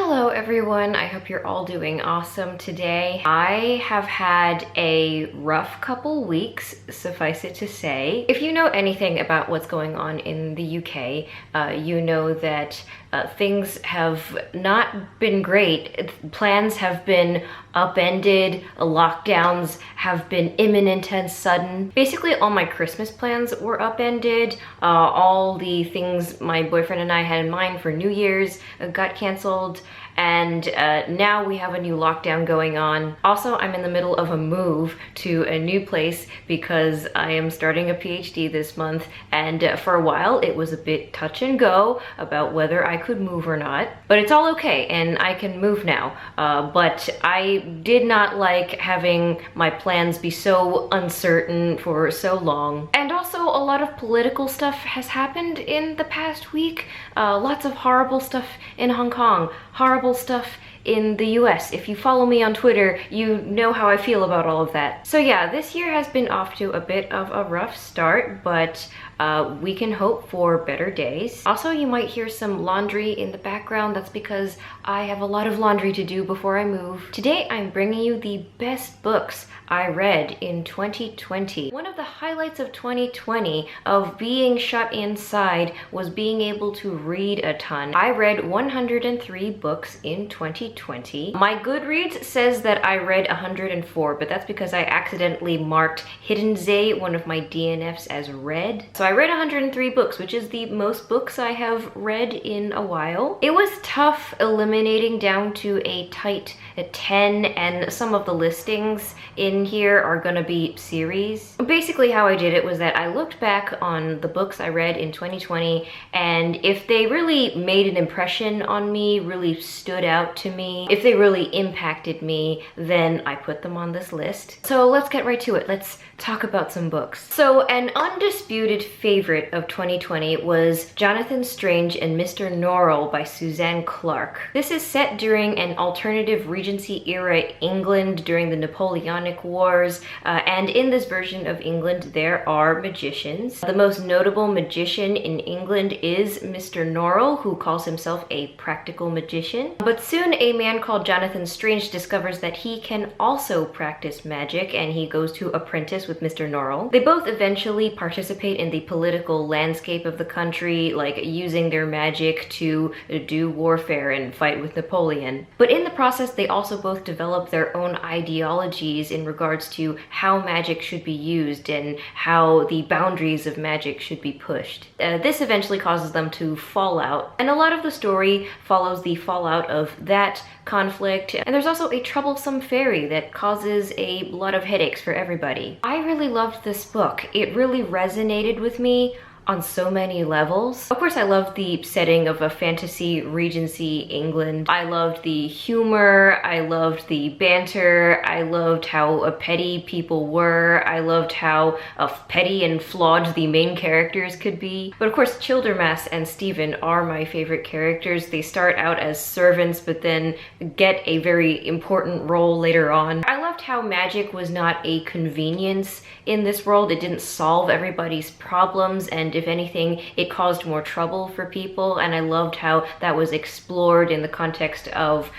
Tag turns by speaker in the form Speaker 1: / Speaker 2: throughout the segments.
Speaker 1: Hello everyone, I hope you're all doing awesome today. I have had a rough couple weeks, suffice it to say. If you know anything about what's going on in the UK, you know that things have not been great. Plans have been upended, lockdowns have been imminent and sudden. Basically all my Christmas plans were upended. All the things my boyfriend and I had in mind for New Year's got canceled. And now we have a new lockdown going on. Also, I'm in the middle of a move to a new place because I am starting a PhD this month, and for a while it was a bit touch and go about whether I could move or not. But it's all okay and I can move now. But I did not like having my plans be so uncertain for so long. And also a lot of political stuff has happened in the past week. Lots of horrible stuff in Hong Kong, horrible stuff in the US. If you follow me on Twitter, you know how I feel about all of that. So yeah, this year has been off to a bit of a rough start, but we can hope for better days. Also, you might hear some laundry in the background. That's because I have a lot of laundry to do before I move. Today, I'm bringing you the best books I read in 2020. One of the highlights of 2020 of being shut inside was being able to read a ton. I read 103 books in 2020. My Goodreads says that I read 104, but that's because I accidentally marked Hidden Zay, one of my DNFs, as read. So I read 103 books, which is the most books I have read in a while. It was tough eliminating down to a tight 10, and some of the listings in here are gonna be series. Basically how I did it was that I looked back on the books I read in 2020, and if they really made an impression on me, really stood out to me, if they really impacted me, then I put them on this list. So let's get right to it. Let's talk about some books. So an undisputed favorite of 2020 was Jonathan Strange and Mr. Norrell by Suzanne Clarke. This is set during an alternative Regency era England during the Napoleonic Wars, and in this version of England there are magicians. The most notable magician in England is Mr. Norrell, who calls himself a practical magician. But soon a man called Jonathan Strange discovers that he can also practice magic, and he goes to apprentice with Mr. Norrell. They both eventually participate in the political landscape of the country, like using their magic to do warfare and fight with Napoleon. But in the process, they also both develop their own ideologies in regards to how magic should be used and how the boundaries of magic should be pushed. This eventually causes them to fall out, and a lot of the story follows the fallout of that conflict. And there's also a troublesome fairy that causes a lot of headaches for everybody. I really loved this book. It really resonated with me on so many levels. Of course, I loved the setting of a fantasy Regency England. I loved the humor, I loved the banter, I loved how petty people were, I loved how petty and flawed the main characters could be. But of course, Childermas and Stephen are my favorite characters. They start out as servants, but then get a very important role later on. I loved how magic was not a convenience in this world. It didn't solve everybody's problems, and if anything, it caused more trouble for people. And I loved how that was explored in the context of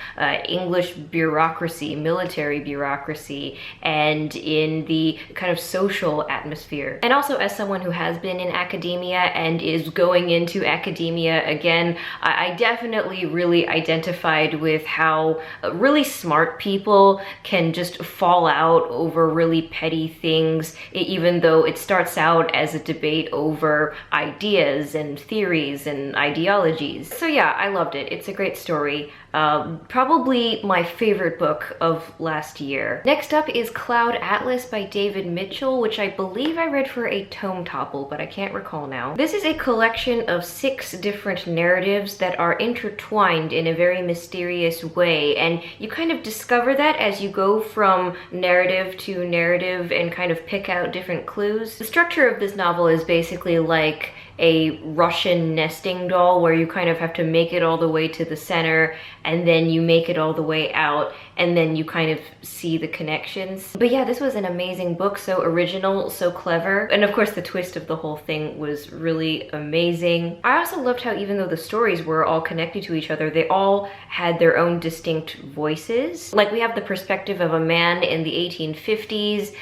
Speaker 1: English bureaucracy, military bureaucracy, and in the kind of social atmosphere. And also, as someone who has been in academia and is going into academia again, I definitely really identified with how really smart people can just fall out over really petty things, even though it starts out as a debate over ideas and theories and ideologies. So yeah, I loved it. It's a great story. Probably my favorite book of last year. Next up is Cloud Atlas by David Mitchell, which I believe I read for a tome topple, but I can't recall now. This is a collection of 6 different narratives that are intertwined in a very mysterious way, and you kind of discover that as you go from narrative to narrative and kind of pick out different clues. The structure of this novel is basically like a Russian nesting doll where you kind of have to make it all the way to the center and then you make it all the way out and then you kind of see the connections. But yeah, this was an amazing book, so original, so clever. And of course the twist of the whole thing was really amazing. I also loved how even though the stories were all connected to each other, they all had their own distinct voices. Like we have the perspective of a man in the 1850s,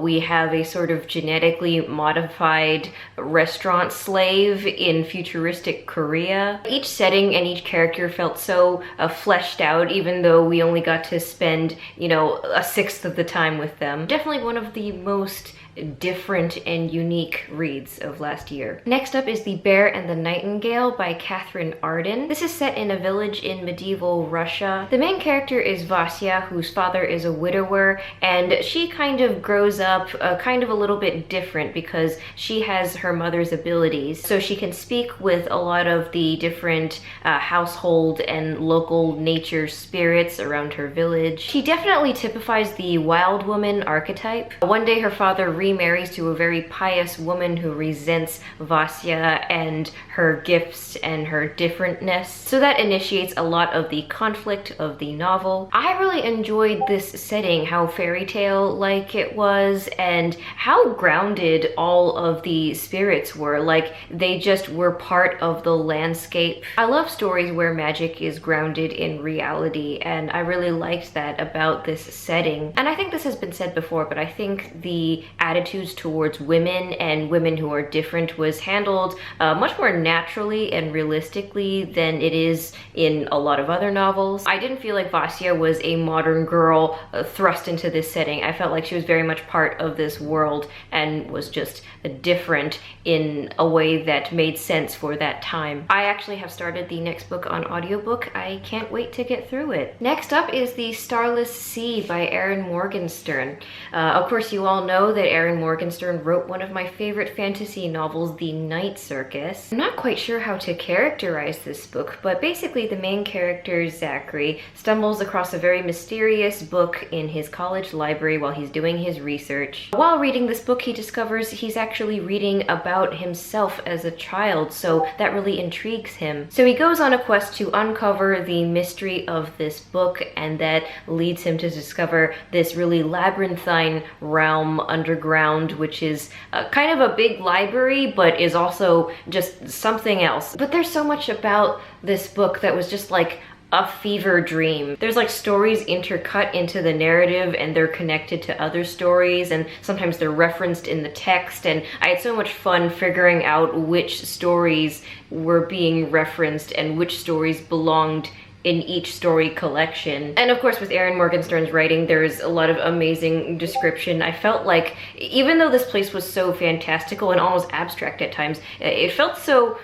Speaker 1: we have a sort of genetically modified restaurant slave in futuristic Korea. Each setting and each character felt so fleshed out, even though we only got to spend, you know, a sixth of the time with them. Definitely one of the most different and unique reads of last year. Next up is The Bear and the Nightingale by Catherine Arden. This is set in a village in medieval Russia. The main character is Vasya, whose father is a widower, and she kind of grows up kind of a little bit different because she has her mother's abilities. So she can speak with a lot of the different household and local nature spirits around her village. She definitely typifies the wild woman archetype. One day her father remarries to a very pious woman who resents Vasya and her gifts and her differentness. So that initiates a lot of the conflict of the novel. I really enjoyed this setting, how fairy tale like it was and how grounded all of the spirits were. Like they just were part of the landscape. I love stories where magic is grounded in reality, and I really liked that about this setting. And I think this has been said before, but I think the attitudes towards women and women who are different was handled much more naturally and realistically than it is in a lot of other novels. I didn't feel like Vasya was a modern girl thrust into this setting. I felt like she was very much part of this world and was just different in a way that made sense for that time. I actually have started the next book on audiobook. I can't wait to get through it. Next up is The Starless Sea by Erin Morgenstern. Of course, you all know that Erin Morgenstern wrote one of my favorite fantasy novels, The Night Circus. I'm not quite sure how to characterize this book, but basically the main character, Zachary, stumbles across a very mysterious book in his college library while he's doing his research. While reading this book, he discovers he's actually reading about himself as a child, so that really intrigues him. So he goes on a quest to uncover the mystery of this book, and that leads him to discover this really labyrinthine realm underground, which is kind of a big library, but is also just something else. But there's so much about this book that was just like a fever dream. There's like stories intercut into the narrative and they're connected to other stories, and sometimes they're referenced in the text, and I had so much fun figuring out which stories were being referenced and which stories belonged in each story collection. And of course with Erin Morgenstern's writing, there's a lot of amazing description. I felt like even though this place was so fantastical and almost abstract at times, it felt so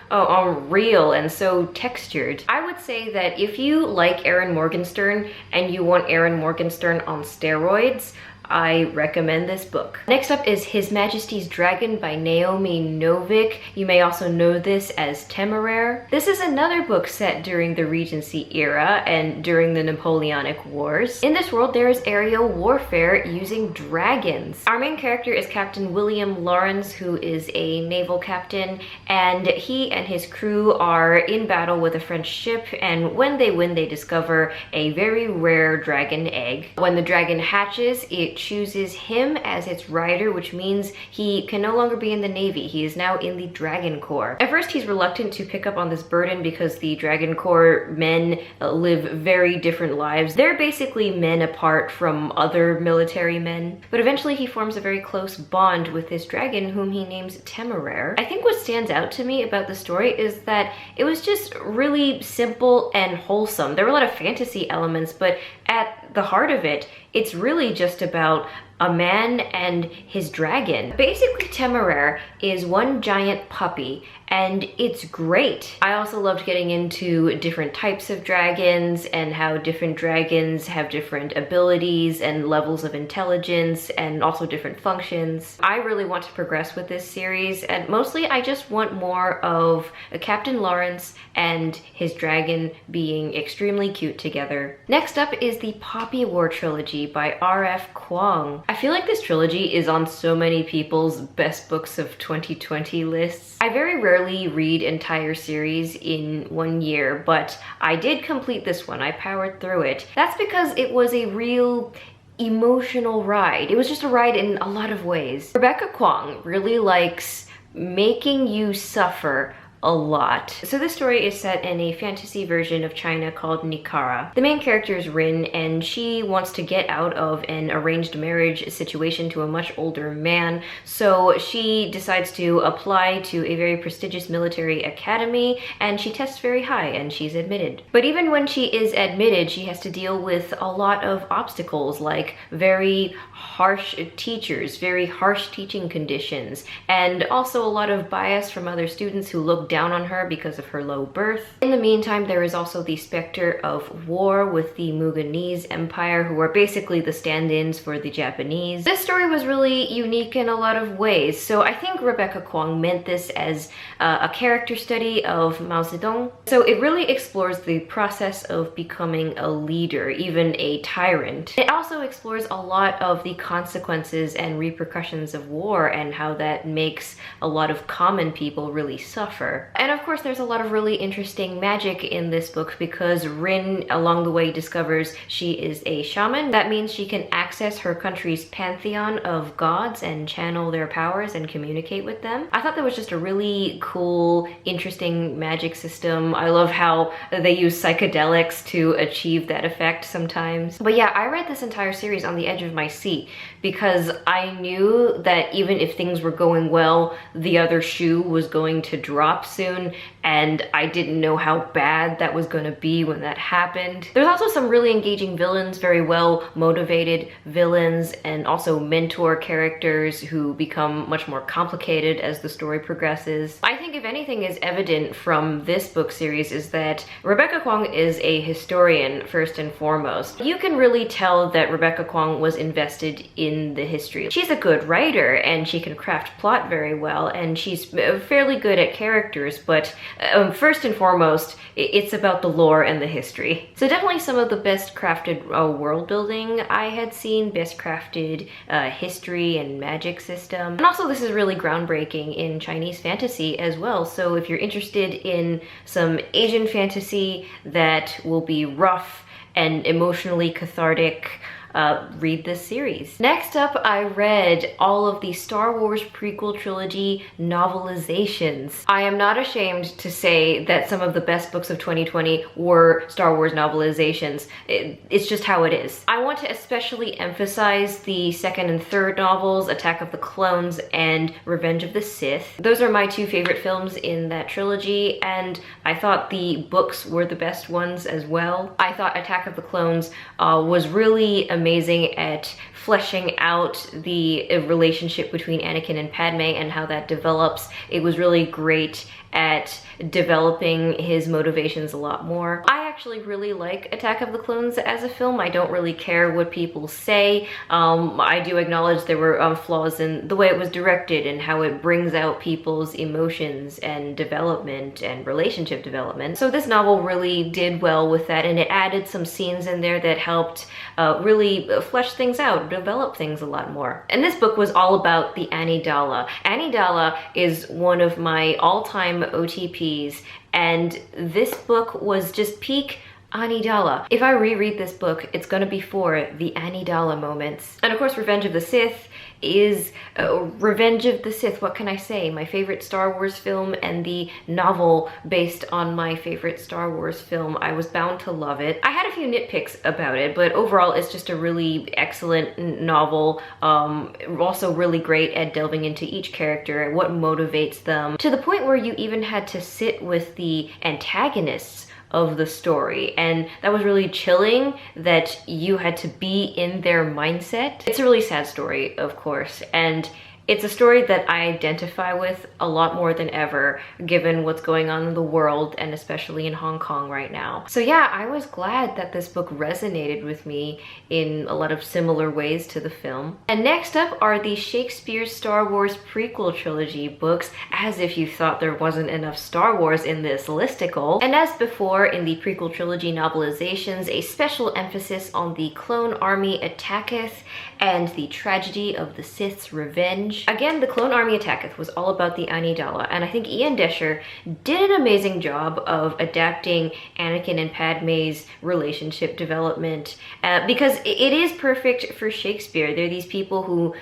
Speaker 1: real and so textured. I would say that if you like Erin Morgenstern and you want Erin Morgenstern on steroids, I recommend this book. Next up is His Majesty's Dragon by Naomi Novik. You may also know this as Temeraire. This is another book set during the Regency era and during the Napoleonic Wars. In this world, there is aerial warfare using dragons. Our main character is Captain William Lawrence, who is a naval captain, and he and his crew are in battle with a French ship, and when they win, they discover a very rare dragon egg. When the dragon hatches, it chooses him as its rider, which means he can no longer be in the Navy. He is now in the Dragon Corps. At first, he's reluctant to pick up on this burden because the Dragon Corps men live very different lives. They're basically men apart from other military men. But eventually, he forms a very close bond with this dragon, whom he names Temeraire. I think what stands out to me about the story is that it was just really simple and wholesome. There were a lot of fantasy elements, but at the heart of it, it's really just about a man and his dragon. Basically, Temeraire is one giant puppy, and it's great. I also loved getting into different types of dragons and how different dragons have different abilities and levels of intelligence and also different functions. I really want to progress with this series, and mostly I just want more of Captain Lawrence and his dragon being extremely cute together. Next up is the Poppy War trilogy by R.F. Kuang. I feel like this trilogy is on so many people's best books of 2020 lists. I very rarely read entire series in one year, but I did complete this one. I powered through it. That's because it was a real emotional ride. It was just a ride in a lot of ways. Rebecca Kuang really likes making you suffer a lot. So this story is set in a fantasy version of China called Nikara. The main character is Rin, and she wants to get out of an arranged marriage situation to a much older man. So she decides to apply to a very prestigious military academy, and she tests very high and she's admitted. But even when she is admitted, she has to deal with a lot of obstacles, like very harsh teachers, very harsh teaching conditions, and also a lot of bias from other students who look down on her because of her low birth. In the meantime, there is also the specter of war with the Mughal Empire, who are basically the stand-ins for the Japanese. This story was really unique in a lot of ways, so I think Rebecca Kuang meant this as a character study of Mao Zedong. So it really explores the process of becoming a leader, even a tyrant. It also explores a lot of the consequences and repercussions of war and how that makes a lot of common people really suffer. And of course, there's a lot of really interesting magic in this book because Rin, along the way, discovers she is a shaman. That means she can access her country's pantheon of gods and channel their powers and communicate with them. I thought that was just a really cool, interesting magic system. I love how they use psychedelics to achieve that effect sometimes. But yeah, I read this entire series on the edge of my seat because I knew that even if things were going well, the other shoe was going to drop soon, and I didn't know how bad that was going to be when that happened. There's also some really engaging villains, very well motivated villains, and also mentor characters who become much more complicated as the story progresses. I think if anything is evident from this book series is that Rebecca Kuang is a historian first and foremost. You can really tell that Rebecca Kuang was invested in the history. She's a good writer and she can craft plot very well, and she's fairly good at characters, but first and foremost, it's about the lore and the history. So definitely some of the best crafted world building I had seen, best crafted history and magic system. And also this is really groundbreaking in Chinese fantasy as well. So if you're interested in some Asian fantasy that will be rough and emotionally cathartic, read this series. Next up, I read all of the Star Wars prequel trilogy novelizations. I am not ashamed to say that some of the best books of 2020 were Star Wars novelizations. It's just how it is. I want to especially emphasize the second and third novels, Attack of the Clones and Revenge of the Sith. Those are my two favorite films in that trilogy, and I thought the books were the best ones as well. I thought Attack of the Clones was really amazing at fleshing out the relationship between Anakin and Padme and how that develops. It was really great at developing his motivations a lot more. I actually really like Attack of the Clones as a film. I don't really care what people say. I do acknowledge there were flaws in the way it was directed and how it brings out people's emotions and development and relationship development. So this novel really did well with that, and it added some scenes in there that helped really flesh things out, develop things a lot more. And this book was all about the Anidala. Anidala is one of my all-time OTPs, and this book was just peak Anidala. If I reread this book, it's gonna be for the Anidala moments. And of course, Revenge of the Sith is Revenge of the Sith. What can I say? My favorite Star Wars film and the novel based on my favorite Star Wars film. I was bound to love it. I had a few nitpicks about it, but overall it's just a really excellent novel. Also really great at delving into each character and what motivates them, to the point where you even had to sit with the antagonists of the story, and that was really chilling that you had to be in their mindset. It's a really sad story, of course, and It's a story that I identify with a lot more than ever, given what's going on in the world and especially in Hong Kong right now. So yeah, I was glad that this book resonated with me in a lot of similar ways to the film. And next up are the Shakespeare Star Wars prequel trilogy books, as if you thought there wasn't enough Star Wars in this listicle. And as before in the prequel trilogy novelizations, a special emphasis on the clone army attacketh and the tragedy of the Sith's revenge. Again, the clone army attacketh was all about the Amidala, and I think Ian Desher did an amazing job of adapting Anakin and Padme's relationship development because it is perfect for Shakespeare. They're these people who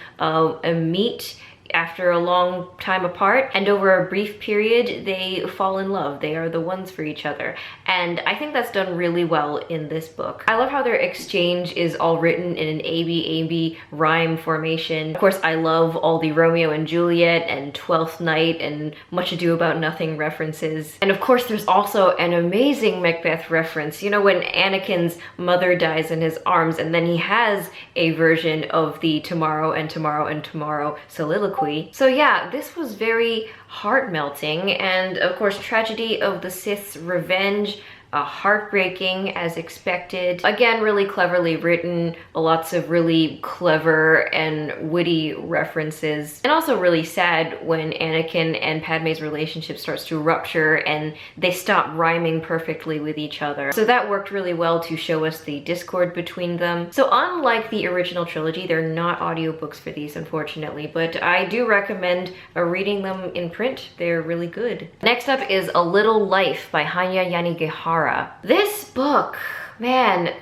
Speaker 1: meet after a long time apart, and over a brief period they fall in love. They are the ones for each other, and I think that's done really well in this book. I love how their exchange is all written in an A-B rhyme formation. Of course, I love all the Romeo and Juliet and Twelfth Night and Much Ado About Nothing references. And of course, there's also an amazing Macbeth reference. You know, when Anakin's mother dies in his arms, and then he has a version of the tomorrow and tomorrow and tomorrow soliloquy. So yeah, this was very heart-melting, and of course, tragedy of the Sith's revenge, heartbreaking as expected. Again, really cleverly written, lots of really clever and witty references, and also really sad when Anakin and Padme's relationship starts to rupture and they stop rhyming perfectly with each other. So that worked really well to show us the discord between them. So unlike the original trilogy, they're not audiobooks for these, unfortunately, but I do recommend reading them in print. They're really good. Next up is A Little Life by Hanya Yanagihara. This book, man,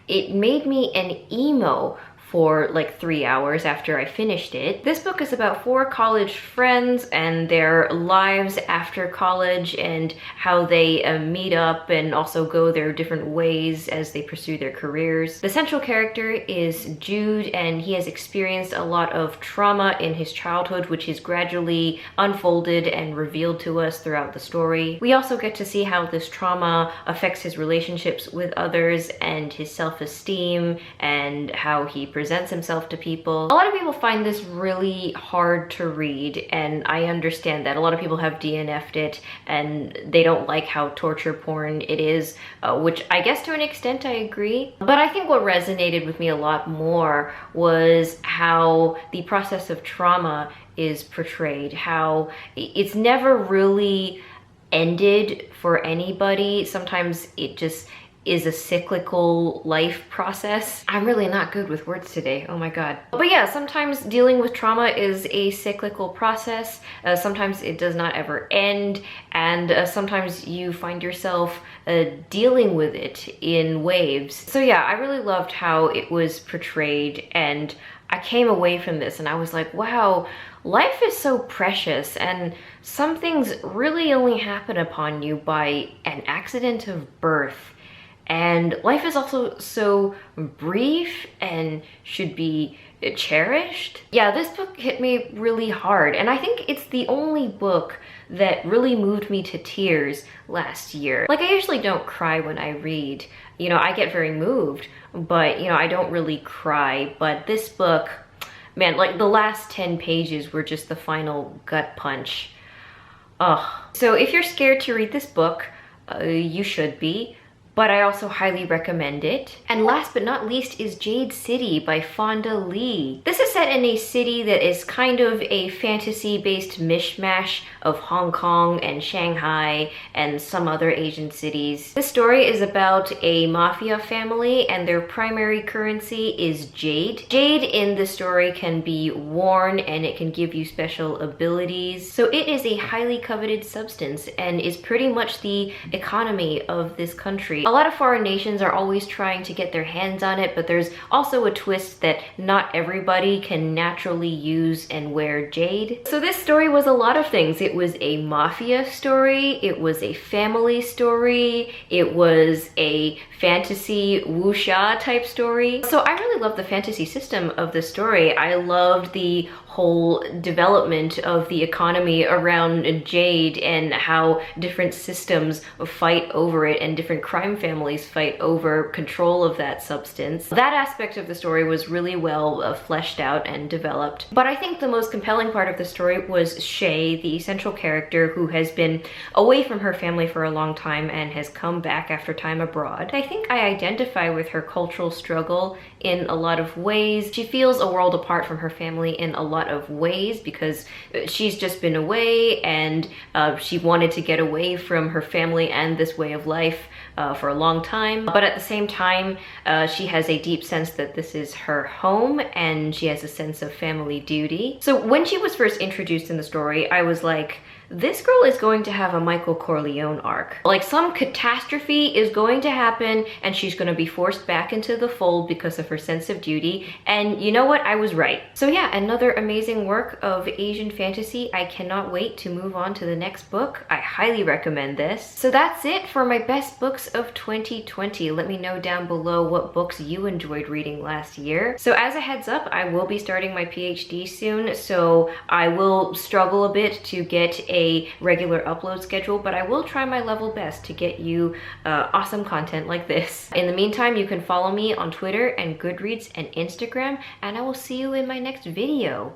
Speaker 1: it made me an emo for like 3 hours after I finished it. This book is about 4 college friends and their lives after college and how they meet up and also go their different ways as they pursue their careers. The central character is Jude, and he has experienced a lot of trauma in his childhood, which is gradually unfolded and revealed to us throughout the story. We also get to see how this trauma affects his relationships with others and his self-esteem and how he presents himself to people. A lot of people find this really hard to read, and I understand that. A lot of people have DNF'd it and they don't like how torture porn it is, which I guess to an extent I agree. But I think what resonated with me a lot more was how the process of trauma is portrayed, how it's never really ended for anybody. Sometimes it just is a cyclical life process. I'm really not good with words today, oh my god. But yeah, sometimes dealing with trauma is a cyclical process. Sometimes it does not ever end, and sometimes you find yourself dealing with it in waves. So yeah, I really loved how it was portrayed, and I came away from this and I was like, wow, life is so precious, and some things really only happen upon you by an accident of birth. And life is also so brief and should be cherished. Yeah, this book hit me really hard, and I think it's the only book that really moved me to tears last year. Like, I usually don't cry when I read. You know, I get very moved, but you know, I don't really cry. But this book, man, like the last 10 pages were just the final gut punch. Ugh. So if you're scared to read this book, you should be. But I also highly recommend it. And last but not least is Jade City by Fonda Lee. This is set in a city that is kind of a fantasy-based mishmash of Hong Kong and Shanghai and some other Asian cities. This story is about a mafia family, and their primary currency is jade. Jade in the story can be worn, and it can give you special abilities. So it is a highly coveted substance and is pretty much the economy of this country. A lot of foreign nations are always trying to get their hands on it, but there's also a twist that not everybody can naturally use and wear jade. So this story was a lot of things. It was a mafia story, it was a family story, it was a fantasy wuxia type story. So I really loved the fantasy system of the story. I loved the whole development of the economy around Jade and how different systems fight over it and different crime families fight over control of that substance. That aspect of the story was really well fleshed out and developed. But I think the most compelling part of the story was Shay, the central character who has been away from her family for a long time and has come back after time abroad. I think I identify with her cultural struggle in a lot of ways. She feels a world apart from her family in a lot of ways because she's just been away and she wanted to get away from her family and this way of life for a long time. But at the same time, she has a deep sense that this is her home and she has a sense of family duty. So when she was first introduced in the story, I was like, this girl is going to have a Michael Corleone arc. Like some catastrophe is going to happen and she's going to be forced back into the fold because of her sense of duty. And you know what? I was right. So yeah, another amazing work of Asian fantasy. I cannot wait to move on to the next book. I highly recommend this. So that's it for my best books of 2020. Let me know down below what books you enjoyed reading last year. So as a heads up, I will be starting my PhD soon, so I will struggle a bit to get a regular upload schedule, but I will try my level best to get you awesome content like this. In the meantime, you can follow me on Twitter and Goodreads and Instagram, and I will see you in my next video.